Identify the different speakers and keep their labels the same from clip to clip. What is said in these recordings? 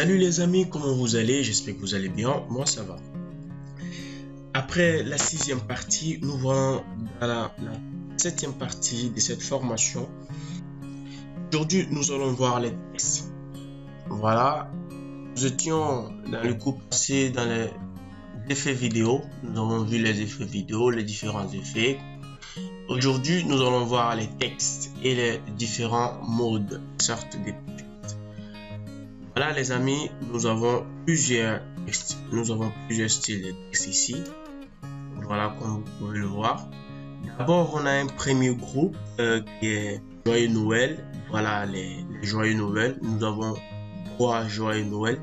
Speaker 1: Salut les amis, comment vous allez? J'espère que vous allez bien, moi ça va. Après la 6e partie, nous voyons dans la 7e partie de cette formation. Aujourd'hui, nous allons voir les textes. Voilà, nous étions dans le cours passé dans les effets vidéo. Nous avons vu les effets vidéo, les différents effets. Aujourd'hui, nous allons voir les textes et les différents modes, sortes de textes. Voilà les amis, nous avons plusieurs textes, nous avons plusieurs styles de textes ici. Voilà, comme vous pouvez le voir. D'abord, on a un premier groupe qui est Joyeux Noël. Voilà les Joyeux Noël. Nous avons 3 Joyeux Noël.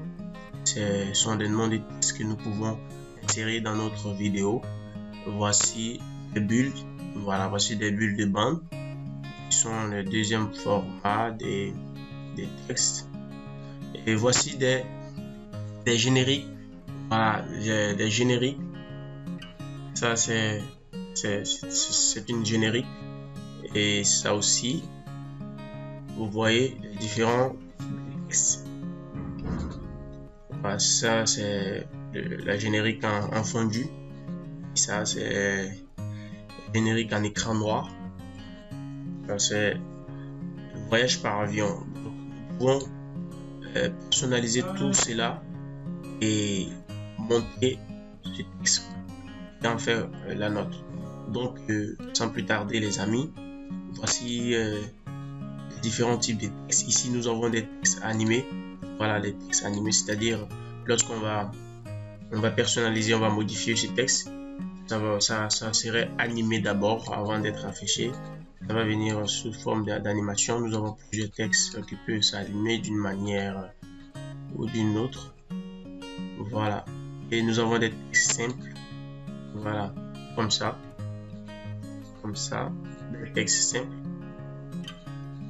Speaker 1: Ce sont des noms de textes que nous pouvons insérer dans notre vidéo. Voici des bulles. Voilà, voici des bulles de bande qui sont le deuxième format des textes. Et voici des génériques. Voilà, des génériques. Ça c'est une générique. Et ça aussi, vous voyez les différents textes. Voilà, ça c'est la générique en fondu. Ça c'est générique en écran noir. Ça c'est voyage par avion. Donc, nous pouvons personnaliser tout cela et monter ce texte et en faire la note. Donc sans plus tarder les amis, voici les différents types de textes. Ici nous avons des textes animés. Voilà les textes animés, c'est-à-dire lorsqu'on va personnaliser, on va modifier ce texte, ça serait animé d'abord avant d'être affiché. Ça va venir sous forme d'animation. Nous avons plusieurs textes qui peuvent s'animer d'une manière ou d'une autre. Voilà. Et nous avons des textes simples. Voilà. Comme ça. Comme ça. Des textes simples.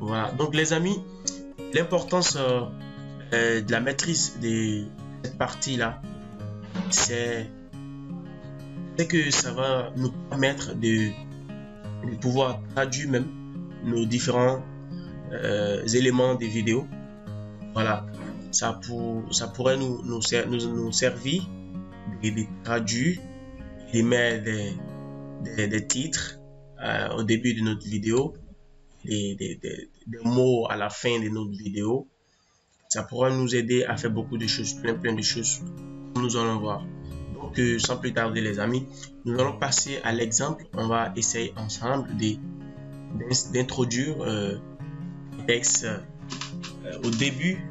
Speaker 1: Voilà. Donc les amis, l'importance de la maîtrise de cette partie-là, c'est que ça va nous permettre de pouvoir traduire même nos différents éléments des vidéos. Voilà, ça pourrait nous servir de traduire, de mettre des titres au début de notre vidéo, des mots à la fin de notre vidéo. Ça pourra nous aider à faire beaucoup de choses, plein de choses, comme nous allons voir. Donc sans plus tarder les amis, nous allons passer à l'exemple. On va essayer ensemble d'introduire le texte au début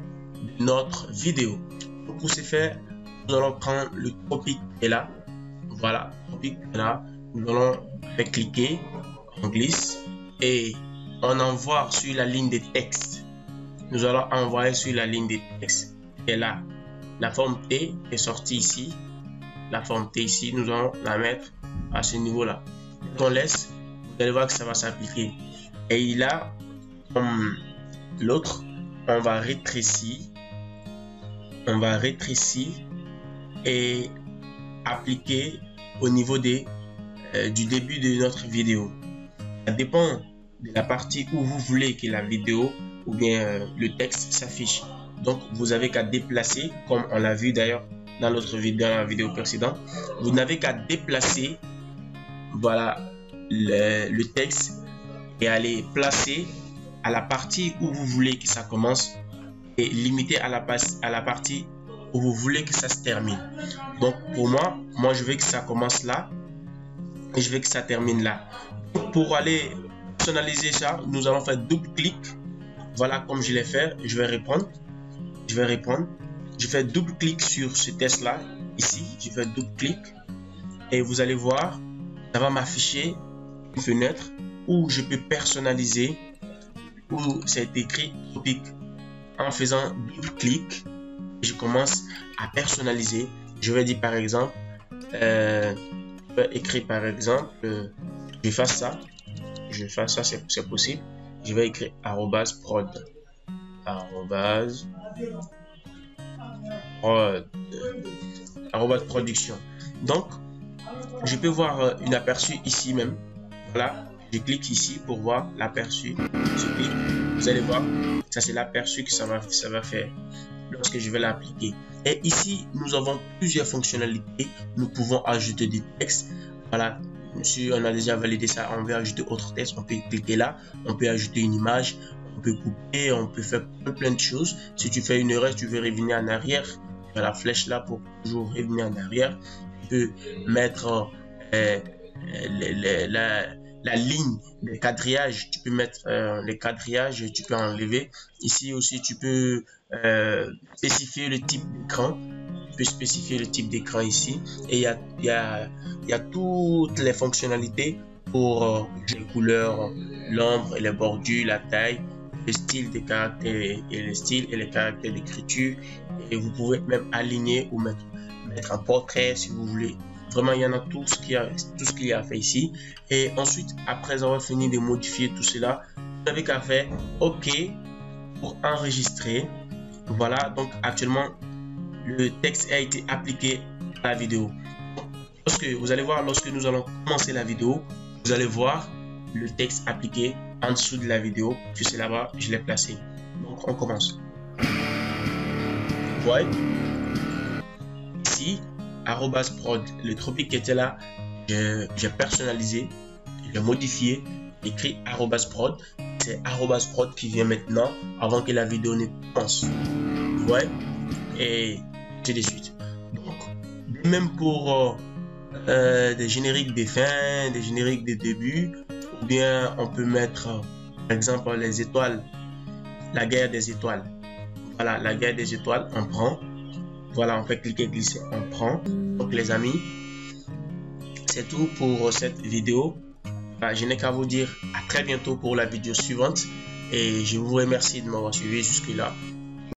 Speaker 1: de notre vidéo. Donc, pour ce faire, nous allons prendre le topic qui est là. Voilà, topic est là. Nous allons faire cliquer, on glisse et on envoie sur la ligne de texte. Nous allons envoyer sur la ligne de texte qui est là. La forme T est sortie ici. La forme T ici, nous allons la mettre à ce niveau-là. Quand on laisse, vous allez voir que ça va s'appliquer. Et là, comme l'autre, on va rétrécir. On va rétrécir et appliquer au niveau du début de notre vidéo. Ça dépend de la partie où vous voulez que la vidéo ou bien le texte s'affiche. Donc, vous avez qu'à déplacer, comme on l'a vu d'ailleurs dans la vidéo précédente. Vous n'avez qu'à déplacer, voilà, le texte et aller placer à la partie où vous voulez que ça commence et limiter à la partie où vous voulez que ça se termine. Donc pour moi je veux que ça commence là et je veux que ça termine là. Pour aller personnaliser ça, nous allons faire double clic. Voilà, comme je l'ai fait, je vais répondre. Je fais double clic sur ce texte là, ici, je fais double clic et vous allez voir, ça va m'afficher une fenêtre où je peux personnaliser, où c'est écrit topic. En faisant double clic, je commence à personnaliser. Je vais dire par exemple, je vais écrire par exemple, je fasse ça, c'est possible. Je vais écrire @prod. Production. Donc je peux voir une aperçu ici même. Voilà, je clique ici pour voir l'aperçu. Je clique, vous allez voir, ça c'est l'aperçu que ça va faire. lorsque je vais l'appliquer. Et ici, nous avons plusieurs fonctionnalités. Nous pouvons ajouter des textes. Voilà, si on a déjà validé ça, on veut ajouter autre texte, on peut cliquer là, on peut ajouter une image, on peut couper, on peut faire plein de choses. Si tu fais une erreur, tu veux revenir en arrière, tu as la flèche là pour toujours revenir en arrière. Tu peux mettre la ligne de quadrillage, tu peux mettre les quadrillages, tu peux enlever. Ici aussi, tu peux spécifier le type d'écran. Tu peux spécifier le type d'écran ici. Et il y a toutes les fonctionnalités pour les couleurs, l'ombre et les bordures, la taille, le style des caractères et le style et les caractères d'écriture. Et vous pouvez même aligner ou mettre un portrait si vous voulez. Vraiment, il y en a tout ce qu'il y a à faire ici. Et ensuite, après avoir fini de modifier tout cela, vous n'avez qu'à faire OK pour enregistrer. Voilà, donc actuellement, le texte a été appliqué à la vidéo. Vous allez voir, lorsque nous allons commencer la vidéo, vous allez voir le texte appliqué en dessous de la vidéo. Je sais là-bas, je l'ai placé. Donc, on commence. Ouais. Ici, @prod, le tropique qui était là, j'ai personnalisé, j'ai modifié, écrit @prod. C'est @prod qui vient maintenant avant que la vidéo ne commence. Ouais, et c'est de suite. Donc, même pour des génériques de fin, des génériques de début, ou bien on peut mettre par exemple les étoiles, la guerre des étoiles. Voilà, la guerre des étoiles, on prend. Voilà, on peut cliquer, glisser, on prend. Donc les amis, c'est tout pour cette vidéo. Enfin, je n'ai qu'à vous dire à très bientôt pour la vidéo suivante. Et je vous remercie de m'avoir suivi jusque là.